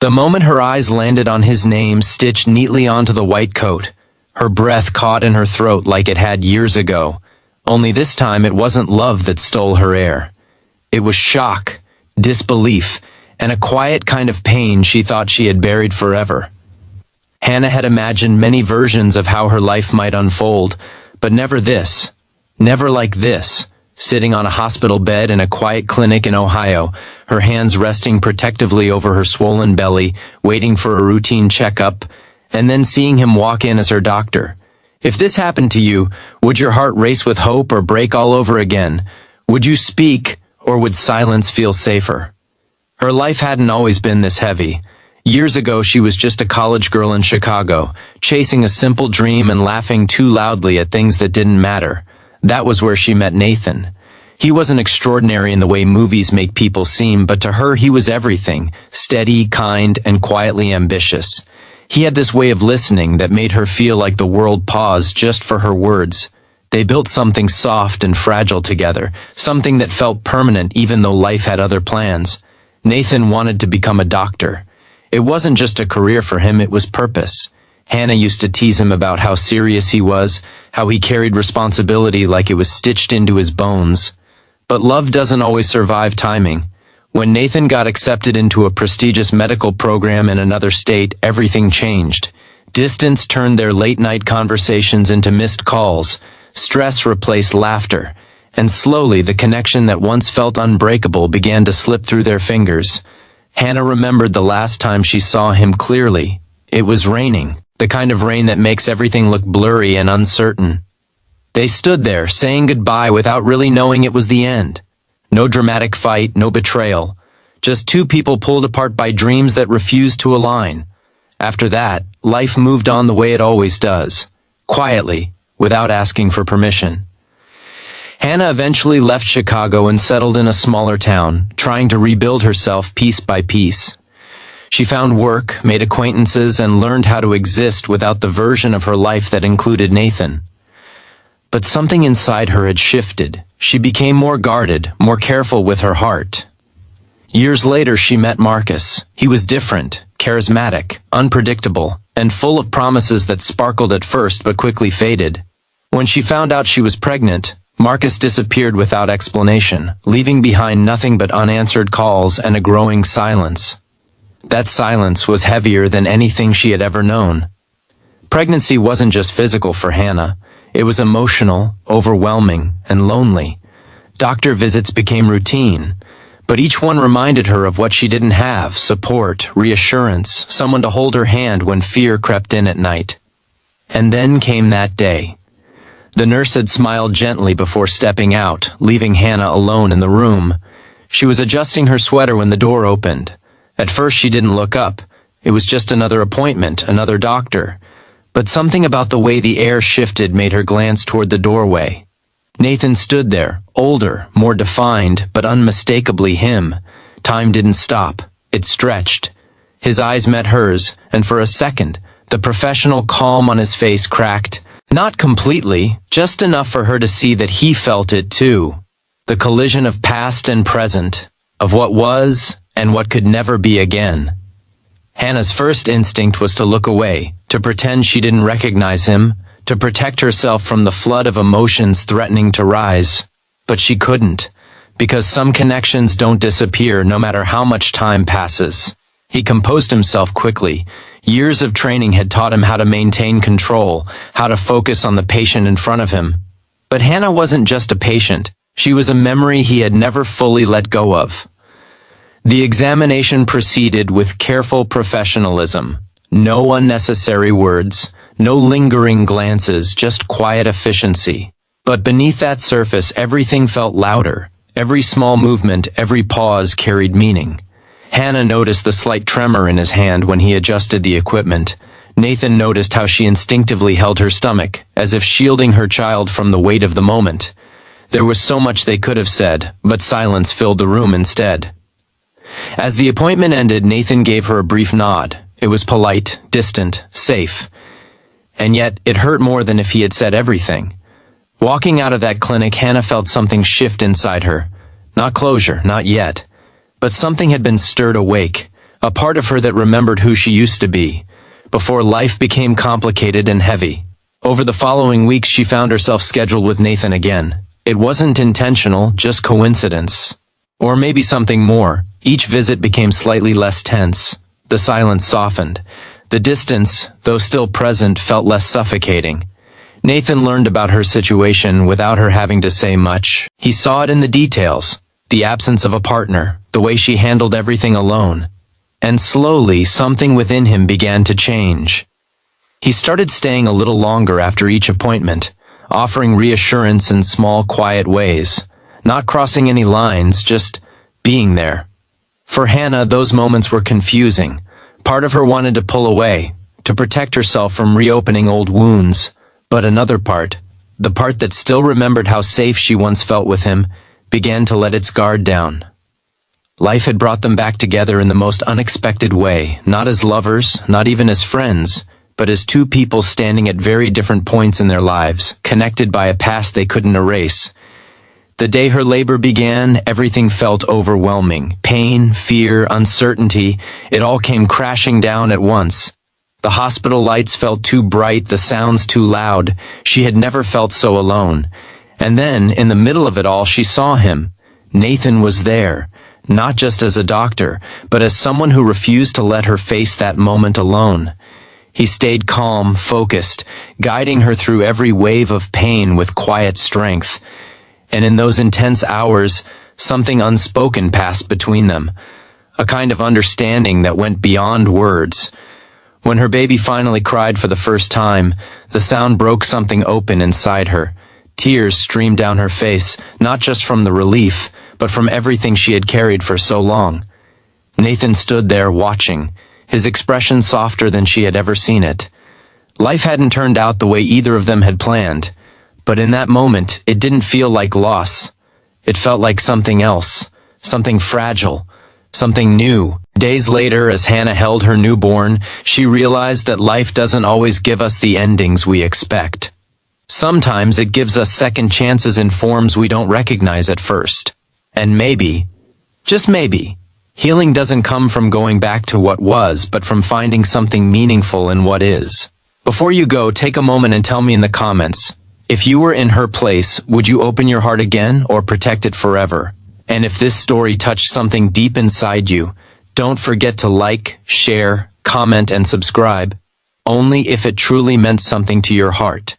The moment her eyes landed on his name stitched neatly onto the white coat, her breath caught in her throat like it had years ago. Only this time it wasn't love that stole her air. It was shock, disbelief, and a quiet kind of pain she thought she had buried forever. Hannah had imagined many versions of how her life might unfold, but never this. Never like this. Sitting on a hospital bed in a quiet clinic in Ohio, her hands resting protectively over her swollen belly, waiting for a routine checkup, and then seeing him walk in as her doctor. If this happened to you, would your heart race with hope or break all over again? Would you speak, or would silence feel safer? Her life hadn't always been this heavy. Years ago, she was just a college girl in Chicago, chasing a simple dream and laughing too loudly at things that didn't matter. That was where she met Nathan. He wasn't extraordinary in the way movies make people seem, but to her he was everything, steady, kind, and quietly ambitious. He had this way of listening that made her feel like the world paused just for her words. They built something soft and fragile together, something that felt permanent even though life had other plans. Nathan wanted to become a doctor. It wasn't just a career for him, it was purpose. Hannah used to tease him about how serious he was, how he carried responsibility like it was stitched into his bones. But love doesn't always survive timing. When Nathan got accepted into a prestigious medical program in another state, everything changed. Distance turned their late-night conversations into missed calls. Stress replaced laughter. And slowly, the connection that once felt unbreakable began to slip through their fingers. Hannah remembered the last time she saw him clearly. It was raining. The kind of rain that makes everything look blurry and uncertain. They stood there, saying goodbye without really knowing it was the end. No dramatic fight, no betrayal. Just two people pulled apart by dreams that refused to align. After that, life moved on the way it always does. Quietly, without asking for permission. Hannah eventually left Chicago and settled in a smaller town, trying to rebuild herself piece by piece. She found work, made acquaintances, and learned how to exist without the version of her life that included Nathan. But something inside her had shifted. She became more guarded, more careful with her heart. Years later, she met Marcus. He was different, charismatic, unpredictable, and full of promises that sparkled at first but quickly faded. When she found out she was pregnant, Marcus disappeared without explanation, leaving behind nothing but unanswered calls and a growing silence. That silence was heavier than anything she had ever known. Pregnancy wasn't just physical for Hannah. It was emotional, overwhelming, and lonely. Doctor visits became routine, but each one reminded her of what she didn't have: support, reassurance, someone to hold her hand when fear crept in at night. And then came that day. The nurse had smiled gently before stepping out, leaving Hannah alone in the room. She was adjusting her sweater when the door opened. At first she didn't look up. It was just another appointment, another doctor. But something about the way the air shifted made her glance toward the doorway. Nathan stood there, older, more defined, but unmistakably him. Time didn't stop. It stretched. His eyes met hers, and for a second, the professional calm on his face cracked. Not completely, just enough for her to see that he felt it too. The collision of past and present, of what was and what could never be again. Hannah's first instinct was to look away, to pretend she didn't recognize him, to protect herself from the flood of emotions threatening to rise. But she couldn't, because some connections don't disappear no matter how much time passes. He composed himself quickly. Years of training had taught him how to maintain control, how to focus on the patient in front of him. But Hannah wasn't just a patient. She was a memory he had never fully let go of. The examination proceeded with careful professionalism. No unnecessary words, no lingering glances, just quiet efficiency. But beneath that surface, everything felt louder. Every small movement, every pause carried meaning. Hannah noticed the slight tremor in his hand when he adjusted the equipment. Nathan noticed how she instinctively held her stomach, as if shielding her child from the weight of the moment. There was so much they could have said, but silence filled the room instead. As the appointment ended, Nathan gave her a brief nod. It was polite, distant, safe. And yet, it hurt more than if he had said everything. Walking out of that clinic, Hannah felt something shift inside her. Not closure, not yet. But something had been stirred awake. a part of her that remembered who she used to be, before life became complicated and heavy. Over the following weeks she found herself scheduled with Nathan again. It wasn't intentional, just coincidence. Or maybe something more. Each visit became slightly less tense. The silence softened. The distance, though still present, felt less suffocating. Nathan learned about her situation without her having to say much. He saw it in the details, the absence of a partner, the way she handled everything alone. And slowly, something within him began to change. He started staying a little longer after each appointment, offering reassurance in small, quiet ways, not crossing any lines, just being there. For Hannah, those moments were confusing. Part of her wanted to pull away, to protect herself from reopening old wounds. But another part, the part that still remembered how safe she once felt with him, began to let its guard down. Life had brought them back together in the most unexpected way, not as lovers, not even as friends, but as two people standing at very different points in their lives, connected by a past they couldn't erase. The day her labor began, everything felt overwhelming. Pain, fear, uncertainty, it all came crashing down at once. The hospital lights felt too bright, the sounds too loud. She had never felt so alone. And then, in the middle of it all, she saw him. Nathan was there, not just as a doctor, but as someone who refused to let her face that moment alone. He stayed calm, focused, guiding her through every wave of pain with quiet strength. And in those intense hours, something unspoken passed between them, a kind of understanding that went beyond words. When her baby finally cried for the first time, the sound broke something open inside her. Tears streamed down her face, not just from the relief, but from everything she had carried for so long. Nathan stood there watching, his expression softer than she had ever seen it. Life hadn't turned out the way either of them had planned, but in that moment, it didn't feel like loss. It felt like something else, something fragile, something new. Days later, as Hannah held her newborn, she realized that life doesn't always give us the endings we expect. Sometimes it gives us second chances in forms we don't recognize at first. And maybe, just maybe, healing doesn't come from going back to what was, but from finding something meaningful in what is. Before you go, take a moment and tell me in the comments, if you were in her place, would you open your heart again or protect it forever? And if this story touched something deep inside you, don't forget to like, share, comment, and subscribe, only if it truly meant something to your heart.